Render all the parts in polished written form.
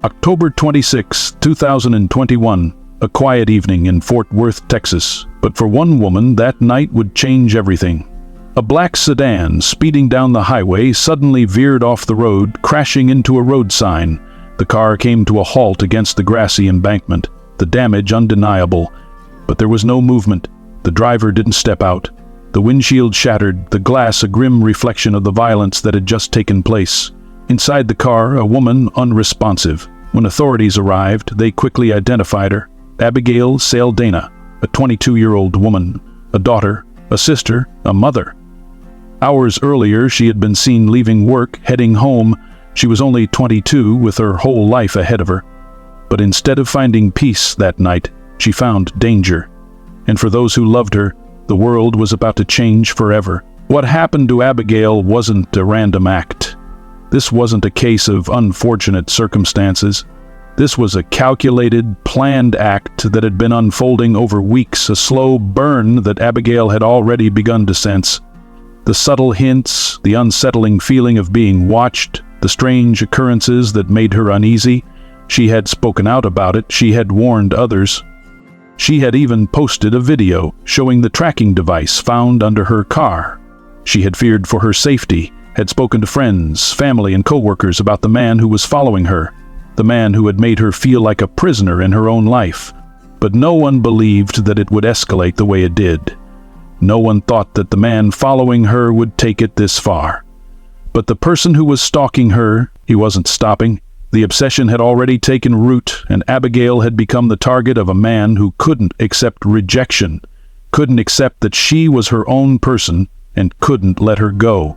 October 26, 2021, a quiet evening in Fort Worth, Texas. But for one woman, that night would change everything. A black sedan speeding down the highway suddenly veered off the road, crashing into a road sign. The car came to a halt against the grassy embankment, the damage undeniable. But there was no movement. The driver didn't step out. The windshield shattered, the glass a grim reflection of the violence that had just taken place. Inside the car, a woman unresponsive. When authorities arrived, they quickly identified her. Abigail Saldana, a 22-year-old woman, a daughter, a sister, a mother. Hours earlier, she had been seen leaving work, heading home. She was only 22, with her whole life ahead of her. But instead of finding peace that night, she found danger. And for those who loved her, the world was about to change forever. What happened to Abigail wasn't a random act. This wasn't a case of unfortunate circumstances. This was a calculated, planned act that had been unfolding over weeks, a slow burn that Abigail had already begun to sense. The subtle hints, the unsettling feeling of being watched, the strange occurrences that made her uneasy. She had spoken out about it, she had warned others. She had even posted a video showing the tracking device found under her car. She had feared for her safety, had spoken to friends, family, and co-workers about the man who was following her, the man who had made her feel like a prisoner in her own life. But no one believed that it would escalate the way it did. No one thought that the man following her would take it this far. But the person who was stalking her, he wasn't stopping. The obsession had already taken root, and Abigail had become the target of a man who couldn't accept rejection, couldn't accept that she was her own person, and couldn't let her go.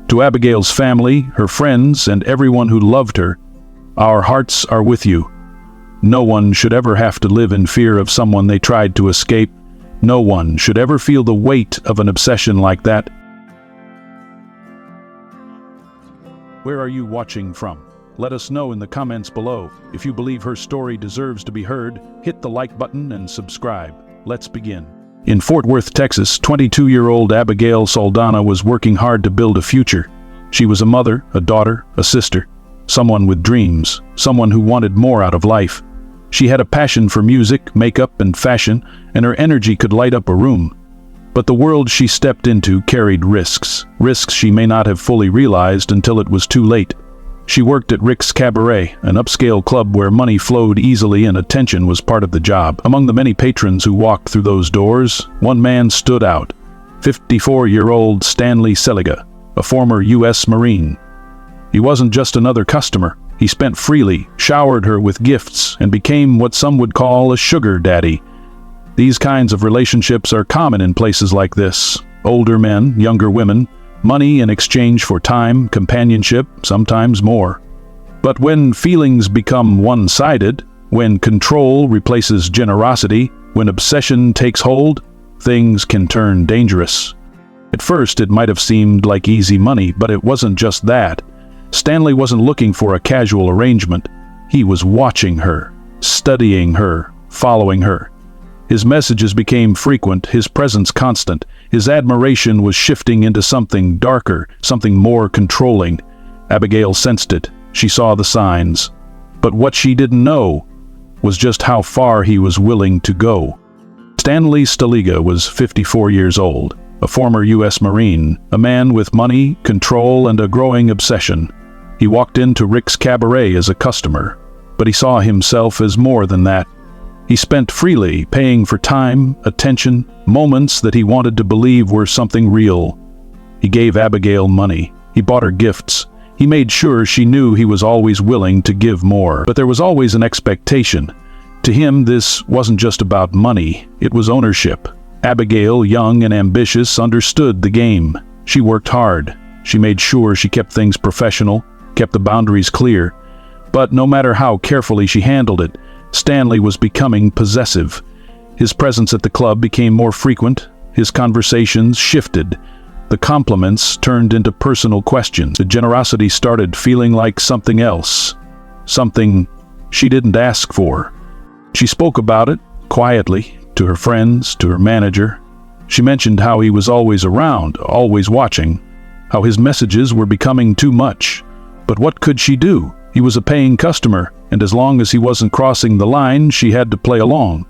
To Abigail's family, her friends, and everyone who loved her, our hearts are with you. No one should ever have to live in fear of someone they tried to escape. No one should ever feel the weight of an obsession like that. Where are you watching from? Let us know in the comments below. If you believe her story deserves to be heard, hit the like button and subscribe. Let's begin. In Fort Worth, Texas, 22-year-old Abigail Saldana was working hard to build a future. She was a mother, a daughter, a sister, someone with dreams, someone who wanted more out of life. She had a passion for music, makeup, and fashion, and her energy could light up a room. But the world she stepped into carried risks she may not have fully realized until it was too late. She worked at Rick's Cabaret, an upscale club where money flowed easily and attention was part of the job. Among the many patrons who walked through those doors, one man stood out: 54-year-old Stanley Seliga, a former U.S. Marine. He wasn't just another customer. He spent freely, showered her with gifts, and became what some would call a sugar daddy. These kinds of relationships are common in places like this. Older men, younger women, money in exchange for time, companionship, sometimes more. But when feelings become one-sided, when control replaces generosity, when obsession takes hold, things can turn dangerous. At first, it might have seemed like easy money, but it wasn't just that. Stanley wasn't looking for a casual arrangement. He was watching her, studying her, following her. His messages became frequent, his presence constant. His admiration was shifting into something darker, something more controlling. Abigail sensed it. She saw the signs. But what she didn't know was just how far he was willing to go. Stanley Seliga was 54 years old, a former U.S. Marine, a man with money, control, and a growing obsession. He walked into Rick's Cabaret as a customer, but he saw himself as more than that. He spent freely, paying for time, attention, moments that he wanted to believe were something real. He gave Abigail money. He bought her gifts. He made sure she knew he was always willing to give more. But there was always an expectation. To him, this wasn't just about money. It was ownership. Abigail, young and ambitious, understood the game. She worked hard. She made sure she kept things professional, kept the boundaries clear. But no matter how carefully she handled it, Stanley was becoming possessive. His presence at the club became more frequent. His conversations shifted. The compliments turned into personal questions. The generosity started feeling like something else, something she didn't ask for. She spoke about it, quietly, to her friends, to her manager. She mentioned how he was always around, always watching, how his messages were becoming too much. But what could she do? He was a paying customer, and as long as he wasn't crossing the line, she had to play along.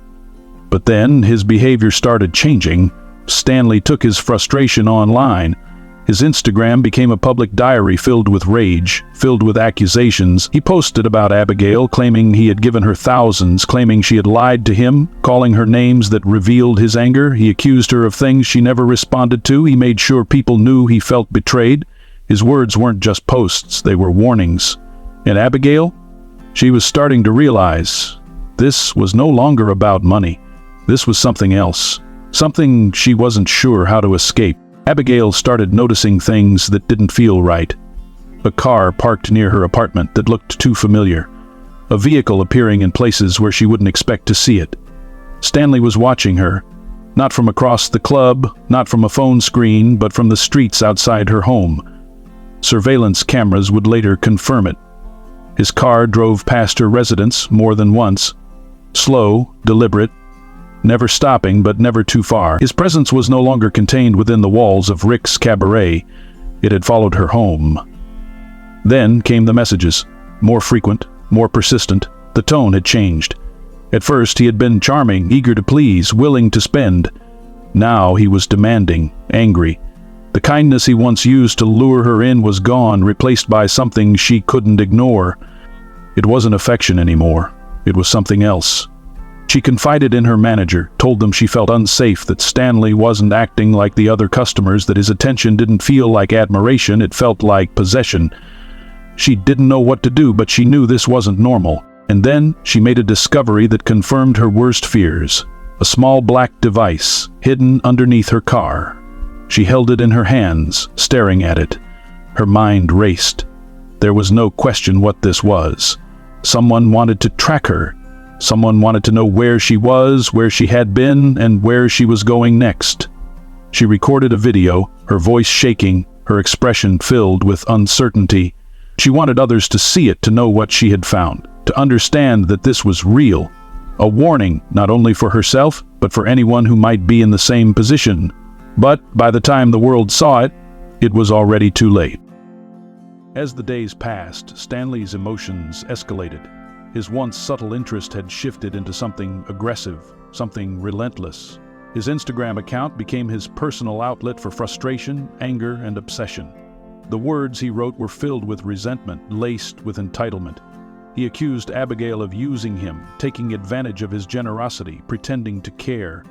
But then his behavior started changing. Stanley took his frustration online. His Instagram became a public diary filled with rage, filled with accusations. He posted about Abigail, claiming he had given her thousands, claiming she had lied to him, calling her names that revealed his anger. He accused her of things she never responded to. He made sure people knew he felt betrayed. His words weren't just posts, they were warnings. And Abigail? She was starting to realize this was no longer about money. This was something else, something she wasn't sure how to escape. Abigail started noticing things that didn't feel right. A car parked near her apartment that looked too familiar. A vehicle appearing in places where she wouldn't expect to see it. Stanley was watching her, not from across the club, not from a phone screen, but from the streets outside her home. Surveillance cameras would later confirm it. His car drove past her residence more than once. Slow, deliberate, never stopping but never too far. His presence was no longer contained within the walls of Rick's cabaret. It had followed her home. Then came the messages, more frequent, more persistent. The tone had changed. At first he had been charming, eager to please, willing to spend. Now he was demanding, angry. The kindness he once used to lure her in was gone, replaced by something she couldn't ignore. It wasn't affection anymore. It was something else. She confided in her manager, told them she felt unsafe, that Stanley wasn't acting like the other customers, that his attention didn't feel like admiration, it felt like possession. She didn't know what to do, but she knew this wasn't normal. And then she made a discovery that confirmed her worst fears. A small black device, hidden underneath her car. She held it in her hands, staring at it. Her mind raced. There was no question what this was. Someone wanted to track her. Someone wanted to know where she was, where she had been, and where she was going next. She recorded a video, her voice shaking, her expression filled with uncertainty. She wanted others to see it, to know what she had found, to understand that this was real. A warning, not only for herself, but for anyone who might be in the same position. But by the time the world saw it, it was already too late. As the days passed, Stanley's emotions escalated. His once subtle interest had shifted into something aggressive, something relentless. His Instagram account became his personal outlet for frustration, anger, and obsession. The words he wrote were filled with resentment, laced with entitlement. He accused Abigail of using him, taking advantage of his generosity, pretending to care.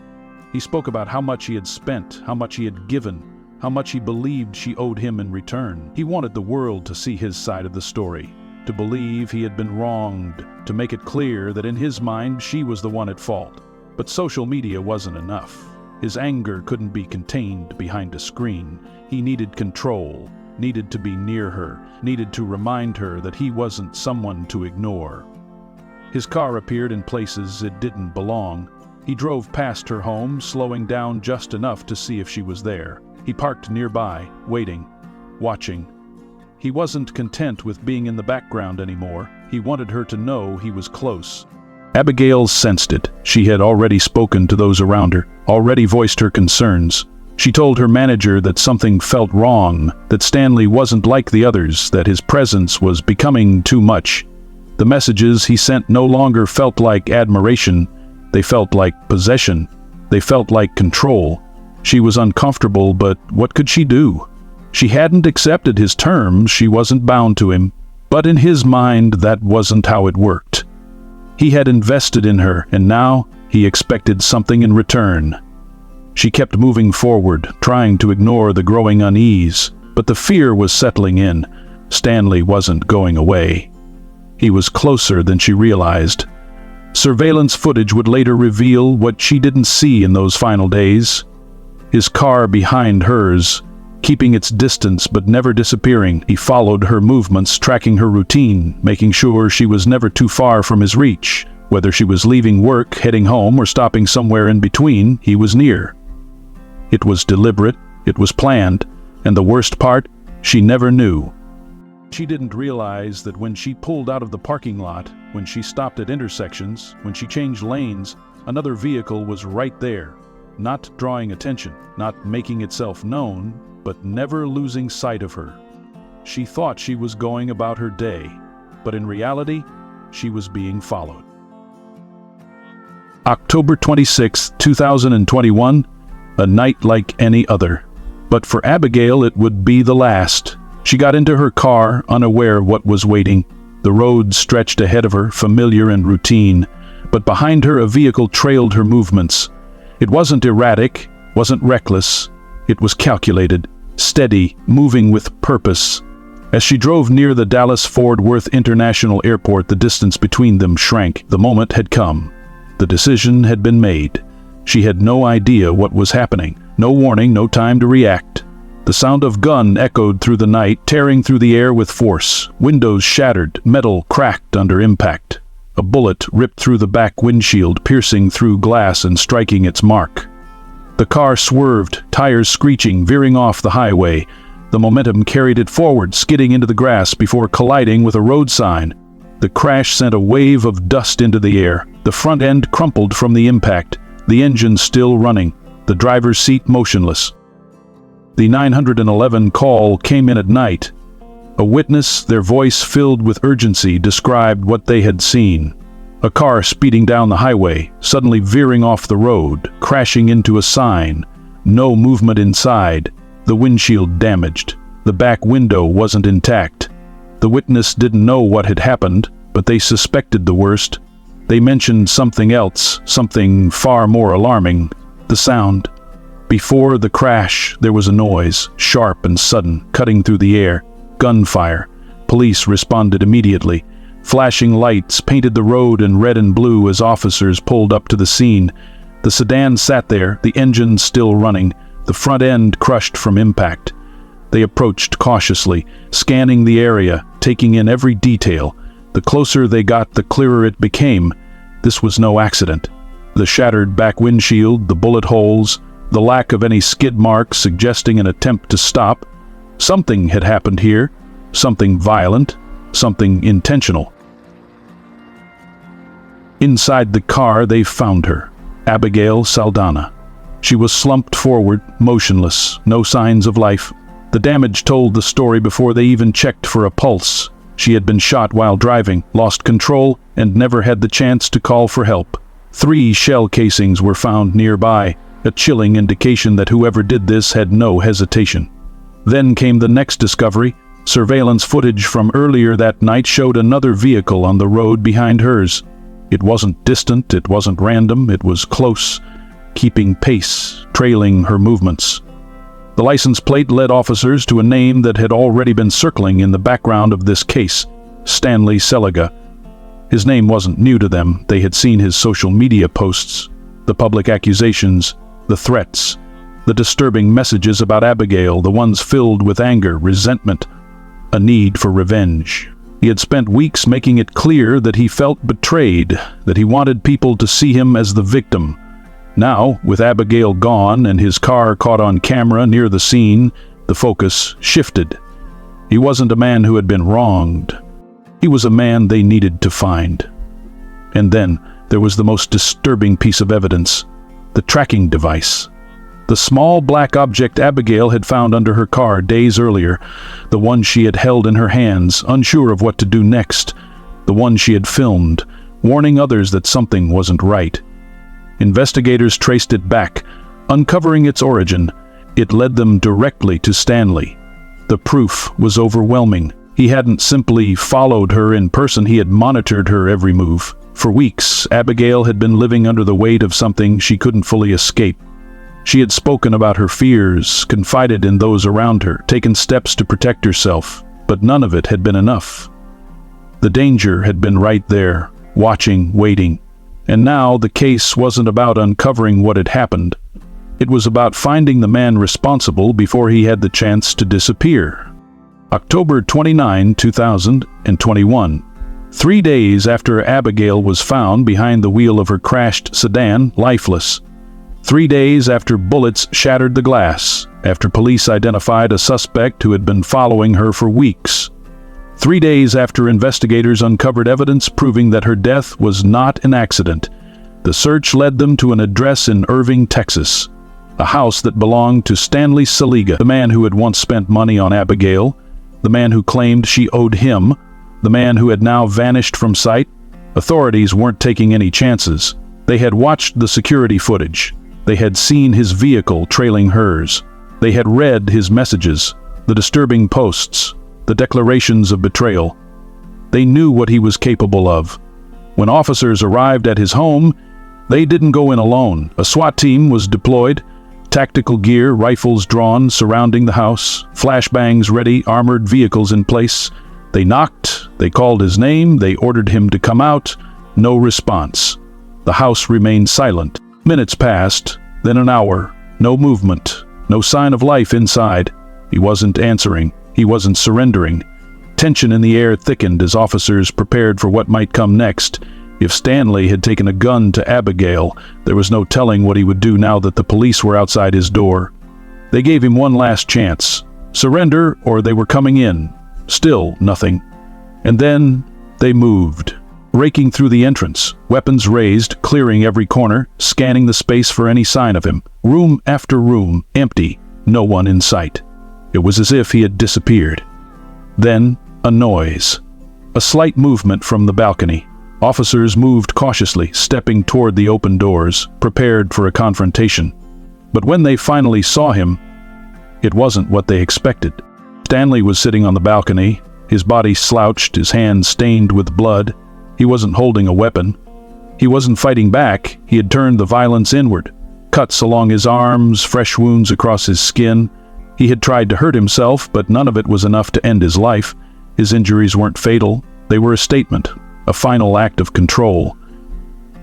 He spoke about how much he had spent, how much he had given, how much he believed she owed him in return. He wanted the world to see his side of the story, to believe he had been wronged, to make it clear that in his mind she was the one at fault. But social media wasn't enough. His anger couldn't be contained behind a screen. He needed control, needed to be near her, needed to remind her that he wasn't someone to ignore. His car appeared in places it didn't belong. He drove past her home, slowing down just enough to see if she was there. He parked nearby, waiting, watching. He wasn't content with being in the background anymore. He wanted her to know he was close. Abigail sensed it. She had already spoken to those around her, already voiced her concerns. She told her manager that something felt wrong, that Stanley wasn't like the others, that his presence was becoming too much. The messages he sent no longer felt like admiration. They felt like possession. They felt like control. She was uncomfortable, but what could she do? She hadn't accepted his terms, she wasn't bound to him. But in his mind, that wasn't how it worked. He had invested in her, and now he expected something in return. She kept moving forward, trying to ignore the growing unease, but the fear was settling in. Stanley wasn't going away. He was closer than she realized. Surveillance footage would later reveal what she didn't see in those final days. His car behind hers, keeping its distance but never disappearing. He followed her movements, tracking her routine, making sure she was never too far from his reach. Whether she was leaving work, heading home, or stopping somewhere in between, he was near. It was deliberate, it was planned, and the worst part, she never knew. She didn't realize that when she pulled out of the parking lot, when she stopped at intersections, when she changed lanes, another vehicle was right there, not drawing attention, not making itself known, but never losing sight of her. She thought she was going about her day. but in reality, she was being followed. October 26, 2021, a night like any other. But for Abigail, it would be the last. She got into her car, unaware what was waiting. The road stretched ahead of her, familiar and routine, but behind her a vehicle trailed her movements. It wasn't erratic, wasn't reckless. It was calculated, steady, moving with purpose. As she drove near the Dallas-Fort Worth International Airport, the distance between them shrank. The moment had come. The decision had been made. She had no idea what was happening. No warning, no time to react. The sound of gun echoed through the night, tearing through the air with force. Windows shattered, metal cracked under impact. A bullet ripped through the back windshield, piercing through glass and striking its mark. The car swerved, tires screeching, veering off the highway. The momentum carried it forward, skidding into the grass before colliding with a road sign. The crash sent a wave of dust into the air. The front end crumpled from the impact, the engine still running, the driver's seat motionless. The 911 call came in at night. A witness, their voice filled with urgency, described what they had seen. A car speeding down the highway, suddenly veering off the road, crashing into a sign. No movement inside, the windshield damaged. The back window wasn't intact. The witness didn't know what had happened, but they suspected the worst. They mentioned something else, something far more alarming: the sound. Before the crash, there was a noise, sharp and sudden, cutting through the air. Gunfire. Police responded immediately. Flashing lights painted the road in red and blue as officers pulled up to the scene. The sedan sat there, the engine still running, the front end crushed from impact. They approached cautiously, scanning the area, taking in every detail. The closer they got, the clearer it became. This was no accident. The shattered back windshield, the bullet holes, the lack of any skid marks suggesting an attempt to stop. Something had happened here, something violent, something intentional. Inside the car, they found her, Abigail Saldana. She was slumped forward, motionless, no signs of life. The damage told the story before they even checked for a pulse. She had been shot while driving, lost control, and never had the chance to call for help. 3 shell casings were found nearby, a chilling indication that whoever did this had no hesitation. Then came the next discovery. Surveillance footage from earlier that night showed another vehicle on the road behind hers. It wasn't distant, it wasn't random, it was close, keeping pace, trailing her movements. The license plate led officers to a name that had already been circling in the background of this case: Stanley Seliga. His name wasn't new to them. They had seen his social media posts, the public accusations, the threats, the disturbing messages about Abigail, the ones filled with anger, resentment, a need for revenge. He had spent weeks making it clear that he felt betrayed, that he wanted people to see him as the victim. Now, with Abigail gone and his car caught on camera near the scene, the focus shifted. He wasn't a man who had been wronged. He was a man they needed to find. And then there was the most disturbing piece of evidence: the tracking device. The small black object Abigail had found under her car days earlier, the one she had held in her hands, unsure of what to do next, the one she had filmed, warning others that something wasn't right. Investigators traced it back, uncovering its origin. It led them directly to Stanley. The proof was overwhelming. He hadn't simply followed her in person, he had monitored her every move. For weeks, Abigail had been living under the weight of something she couldn't fully escape. She had spoken about her fears, confided in those around her, taken steps to protect herself, but none of it had been enough. The danger had been right there, watching, waiting. And now the case wasn't about uncovering what had happened. It was about finding the man responsible before he had the chance to disappear. October 29, 2021. 3 days after Abigail was found behind the wheel of her crashed sedan, lifeless. 3 days after bullets shattered the glass, after police identified a suspect who had been following her for weeks. 3 days after investigators uncovered evidence proving that her death was not an accident. The search led them to an address in Irving, Texas, a house that belonged to Stanley Seliga, the man who had once spent money on Abigail, the man who claimed she owed him, the man who had now vanished from sight? Authorities weren't taking any chances. They had watched the security footage. They had seen his vehicle trailing hers. They had read his messages, the disturbing posts, the declarations of betrayal. They knew what he was capable of. When officers arrived at his home, they didn't go in alone. A SWAT team was deployed, tactical gear, rifles drawn, surrounding the house, flashbangs ready, armored vehicles in place. They knocked, they called his name, they ordered him to come out. No response. The house remained silent. Minutes passed, then an hour. No movement, no sign of life inside. He wasn't answering. He wasn't surrendering. Tension in the air thickened as officers prepared for what might come next. If Stanley had taken a gun to Abigail, there was no telling what he would do now that the police were outside his door. They gave him one last chance. Surrender, or they were coming in. Still nothing. And then they moved, raking through the entrance, weapons raised, clearing every corner, scanning the space for any sign of him. Room after room, empty, no one in sight. It was as if he had disappeared. Then, a noise. A slight movement from the balcony. Officers moved cautiously, stepping toward the open doors, prepared for a confrontation. But when they finally saw him, it wasn't what they expected. Stanley was sitting on the balcony, his body slouched, his hands stained with blood. He wasn't holding a weapon. He wasn't fighting back. He had turned the violence inward. Cuts along his arms, fresh wounds across his skin. He had tried to hurt himself, but none of it was enough to end his life. His injuries weren't fatal. They were a statement, a final act of control.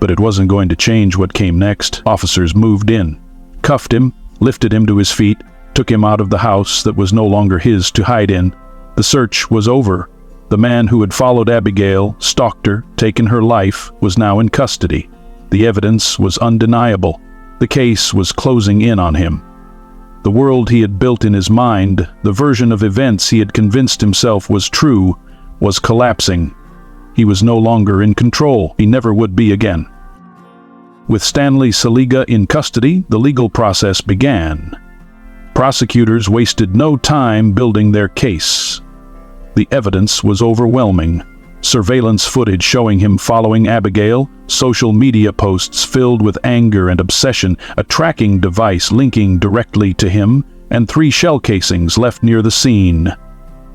But it wasn't going to change what came next. Officers moved in, cuffed him, lifted him to his feet, took him out of the house that was no longer his to hide in. The search was over. The man who had followed Abigail, stalked her, taken her life, was now in custody. The evidence was undeniable. The case was closing in on him. The world he had built in his mind, the version of events he had convinced himself was true, was collapsing. He was no longer in control. He never would be again. With Stanley Saliga in custody, the legal process began. Prosecutors wasted no time building their case. The evidence was overwhelming. Surveillance footage showing him following Abigail, social media posts filled with anger and obsession, a tracking device linking directly to him, and 3 shell casings left near the scene.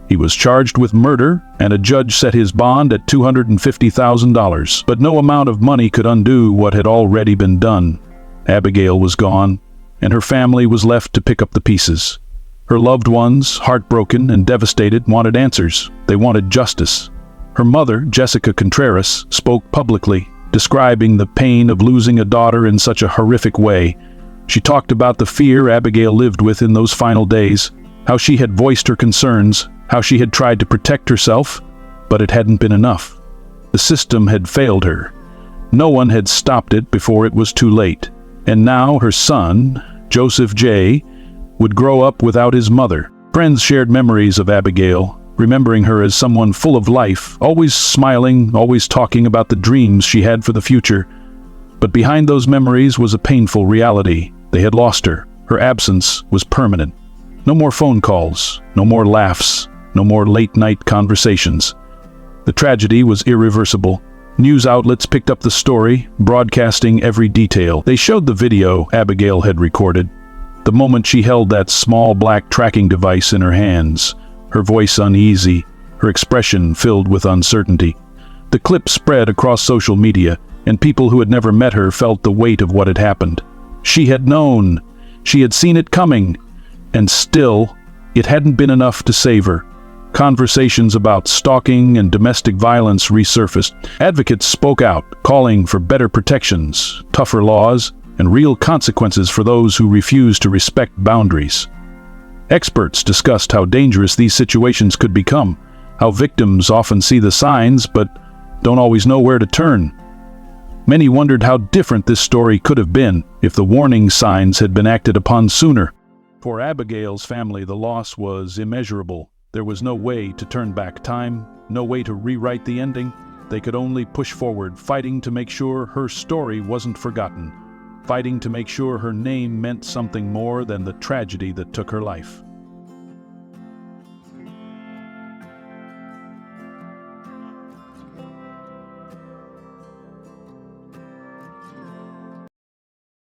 He was charged with murder, and a judge set his bond at $250,000. But no amount of money could undo what had already been done. Abigail was gone, and her family was left to pick up the pieces. Her loved ones, heartbroken and devastated, wanted answers. They wanted justice. Her mother, Jessica Contreras, spoke publicly, describing the pain of losing a daughter in such a horrific way. She talked about the fear Abigail lived with in those final days, how she had voiced her concerns, how she had tried to protect herself, but it hadn't been enough. The system had failed her. No one had stopped it before it was too late. And now her son, Joseph J., would grow up without his mother. Friends shared memories of Abigail, remembering her as someone full of life, always smiling, always talking about the dreams she had for the future. But behind those memories was a painful reality. They had lost her. Her absence was permanent. No more phone calls, no more laughs, no more late-night conversations. The tragedy was irreversible. News outlets picked up the story, broadcasting every detail. They showed the video Abigail had recorded. The moment she held that small black tracking device in her hands, her voice uneasy, her expression filled with uncertainty. The clip spread across social media, and people who had never met her felt the weight of what had happened. She had known. She had seen it coming. And still, it hadn't been enough to save her. Conversations about stalking and domestic violence resurfaced. Advocates spoke out, calling for better protections, tougher laws, and real consequences for those who refuse to respect boundaries. Experts discussed how dangerous these situations could become, how victims often see the signs but don't always know where to turn. Many wondered how different this story could have been if the warning signs had been acted upon sooner. For Abigail's family, the loss was immeasurable. There was no way to turn back time, no way to rewrite the ending. They could only push forward, fighting to make sure her story wasn't forgotten, fighting to make sure her name meant something more than the tragedy that took her life.